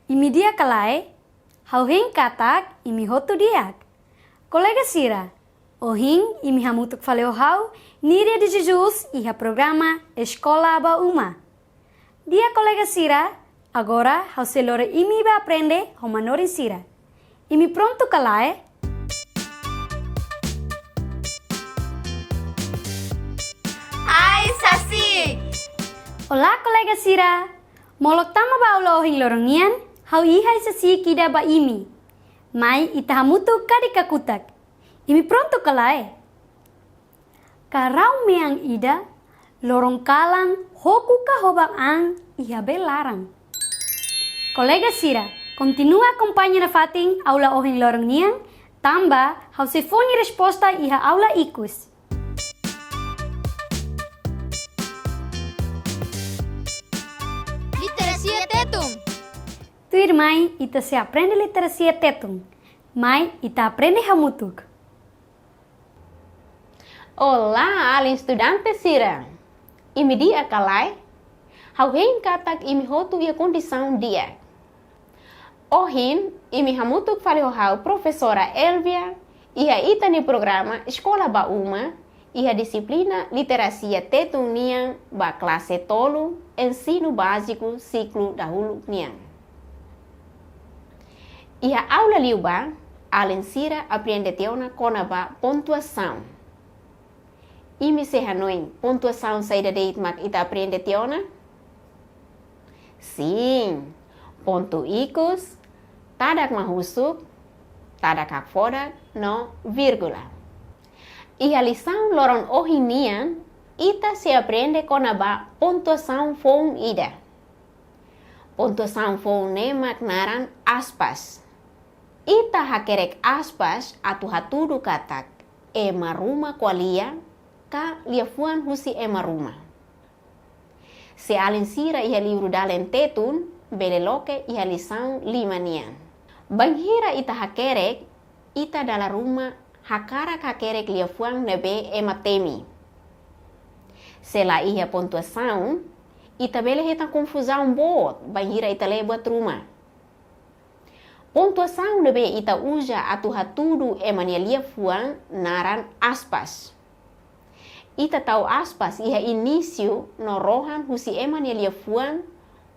Imi dia kalai, hauhing katak imi hotu diak. Kolega Sira, ohing imi hamutuk faleu hau, niria de Jesus iha programa Escola Aba Uma. Dia kolega Sira, agora hau selore imi ba aprende homanorin Sira. Imi pronto kalai? Ai, Sasi! Olá, colega Sira. Molok tama ba ulo ohing lorongian, hau ihai sasi kida ba imi. Mai ita hamutu kadika kutak. Imi pronto kalai. Karau meang ida, lorong kalang hoku ka hobang ang iha belarang. Colega Sira, continua acompanha na fating aula ohing lorongian, tamba hau se fone resposta iha aula ikus. Literacia tetum! Tuir mai ita se aprende literacia tetum. Mai ita aprende hamutuk. Olá, além estudante Sira. Imi dia kalai. Hauhen katak imi hotu ia condição dia. Ohin, imi hamutuk falehau professora Elvia, ia ita ni programa Escola Ba Uma, ia disciplina literacia tetum niang ba classe tolo, ensino básico, ciclo da hulu niang. Ia aula liuba, além Sira aprende teona konaba pontuação. Imi se hanoin, pontuação saída de itmak ita aprende teona? Sim, ponto ikus, tadak mahusuk, tadak hakfodak, no vírgula. E a lição loron ohinian, ita se aprende com a pontuação fon ida. Pontuação fon ne maknaran aspas. Ita hakerek aspas atu hatudu katak, e maruma qualia, ka liafuan husi e maruma. Se além Sira ia livro dalen tetun, beleloke ia lição limanian. Banghira ita hakerek, ita dala ruma hakara hakerek liafuan nebe e matemi. Se la ia pontuação, ita bele heta confusão bot, banghira ita lebuat ruma. Pontuação nebe ita uja atu hatudu e mania liafuan naran aspas. Ita tahu aspas iha início no rohan husi eman yelia fuan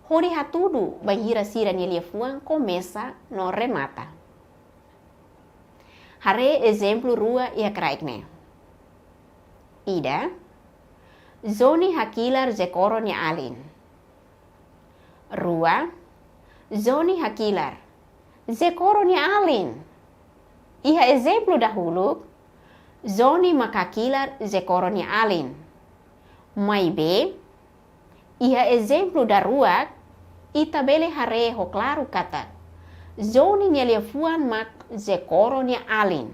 hori hatudu banhira sira yelia fuan começa no remata. Hare exemplo rua iha kraikne. Ida zoni hakilar zekoro ni alin. Rua zoni hakilar zekoro ni alin. Iha exemplo dahulu zoni makakilar zekoroni alin. Mai be, iha exemplo da ruak, ita bele hare ho claro kata. Zoni nyelefuan mak zekoroni alin.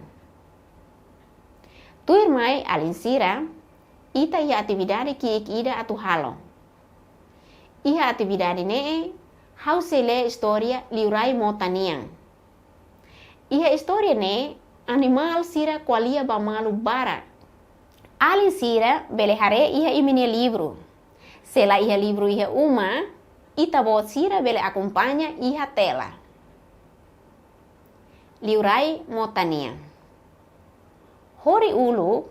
Tuir mai alin Sira, ita iha atividade ki ida atu halo. Iha atividade ne hau se le historia liurai motaniang. Iha historia ne animal Sira qualia bamalu barak. Alin Sira bele hare iha imine livro. Sela iha livro iha uma, ita bot Sira bele acompanha iha tela. Liurai motania. Hori ulu,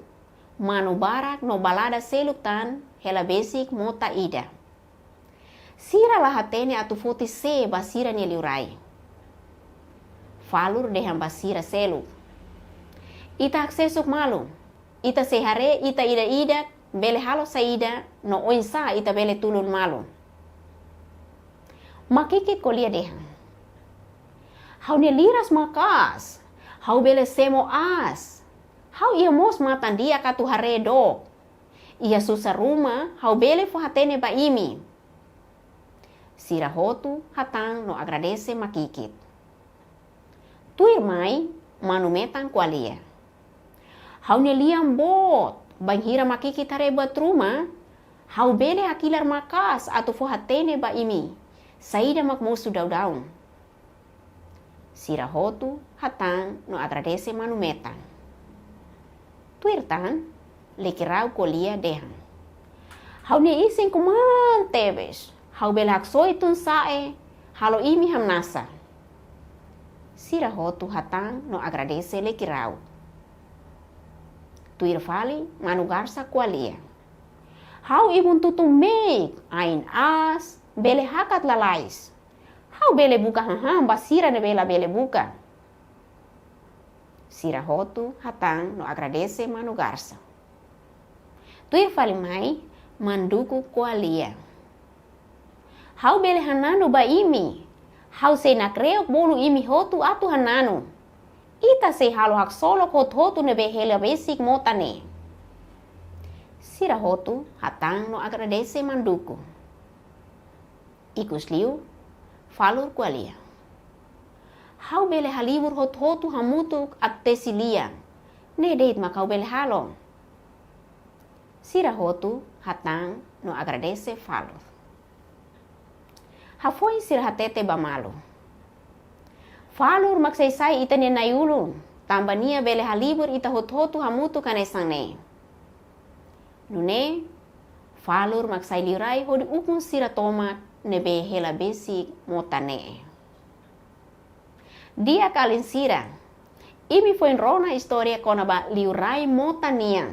manu barak no balada selutan hela basic mota ida. Sira lahatene atu foti se basira ni liurai. Falur deham basira selu. Ita aksesuk malu. Ita sehare, ita ida bele halo saida, no oinsa ita bele tulun malu. Makike kolia dehan. Hau ne liras makas. Hau bele semo as. Hau ia mos matan dia katu hare do. Ia susah rumah, hau bele fu hatene ba imi. Sira hotu hatang no agradece makikit. Tuir mai, manumetan qualia. Hau ne liam bot, banghira makiki tare buat rumah, hau bele hakilar makas atau fohatene ba imi, saida mak musu daun. Sira hotu hatang no agradece manumetan. Tuirtan, lekirau kolia dehan. Hau ne isen kuman tebes, hau bele hak soitun sae, halo imi hamnasa. Sira hotu hatang no agradece le kirau. Tuir fali manugarsa kualia. Hau ibun tutu meik ain as bele hakat lalais. Hau bele buka haham basira ne bele buka. Sira hotu hatang no agradece manugarsa. Tuir fali mai manduku kualia. Hau bele hanano ba imi. Hau se nakreok bolu imi hotu atu hanano. Ita se halo hak solo hotu ne behela basic motane. Sira hotu hatang no agradece manduku. Ikus liu falur kualia. Hau bele halibur hotu hamutuk aktesilia. Ne deit makau bele halo. Sira hotu hatang no agradece falur. Hafoi sira hatete bamalu. Falur maksaysay ita ni nayulu. Tambania bele halibur ita hotu hamutu kanesang ne. Nune, falur maksay liray hodi ukung sira tomak nebe hela besi motane. Dia kalin sira. Imi foi rona historia kona ba liuray motania.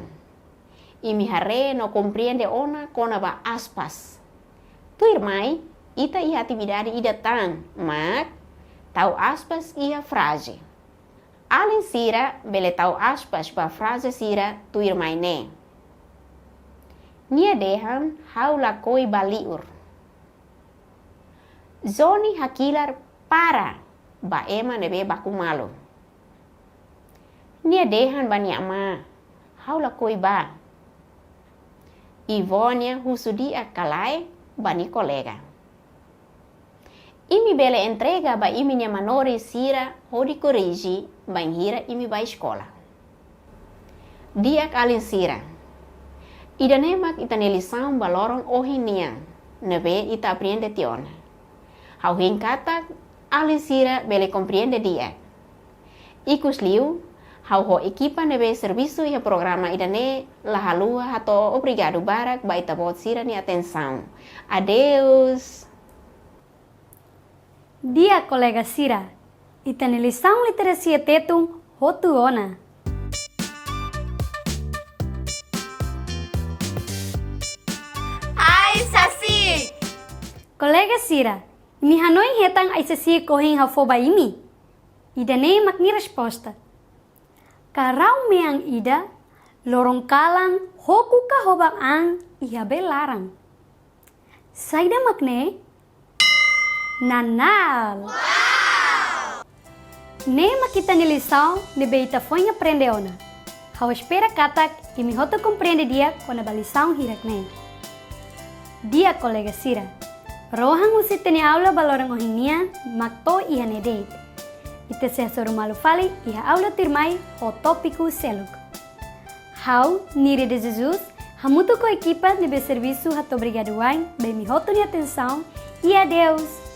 Imi hare no compreende ona kona ba aspas. Tu irmai, ita ia atividade ida tang, mak tau aspas ia frase. Alin sira bele tau aspas ba frase sira tu irmai ne. Nia dehan hau lakoi baliur. Zoni hakilar para ba ema nebe baku malu. Nia dehan ba niama hau lakoi ba. Ivonia husudi akalai ba ni kolega. Imi bele entrega ba imi nia manori sira hodi corrigi ba hira imi ba escola. Dia kalin sira. Ida nemak ita nelisang balorong ohinia, nebe ita aprende tiona. Hau hinkata alin sira bele compreende dia. Ikus liu, hau ho equipa nebe serviço e programa ida ne la halua hato obrigado barak ba ita bot sira ni atenção. Adeus. Dia kolega sira, ita ni lição literacia tetum hotu ona. Ai Sasik! Kolega sira, mi hanoi hetang ai sasi kohin hafoba imi. Ida ne makni resposta. Karau meang ida, lorong kalang hoku ka hobang ang iha belarang. Saida makne nanal. Wow! Ne makita ni lição ne beita foi aprendeona. Hau espera katak e mi hoto compreende dia kona balição hirak ne. Dia kolega sira. Rohang usite ni aula balorang ohinia makto iha ne date. Ite se sorumalu fali iha aula tirmai o tópico seluk. Hau nire de Jesus hamutu ko equipa de serviço hato obrigado wain be mi hoto ni atenção e adeus.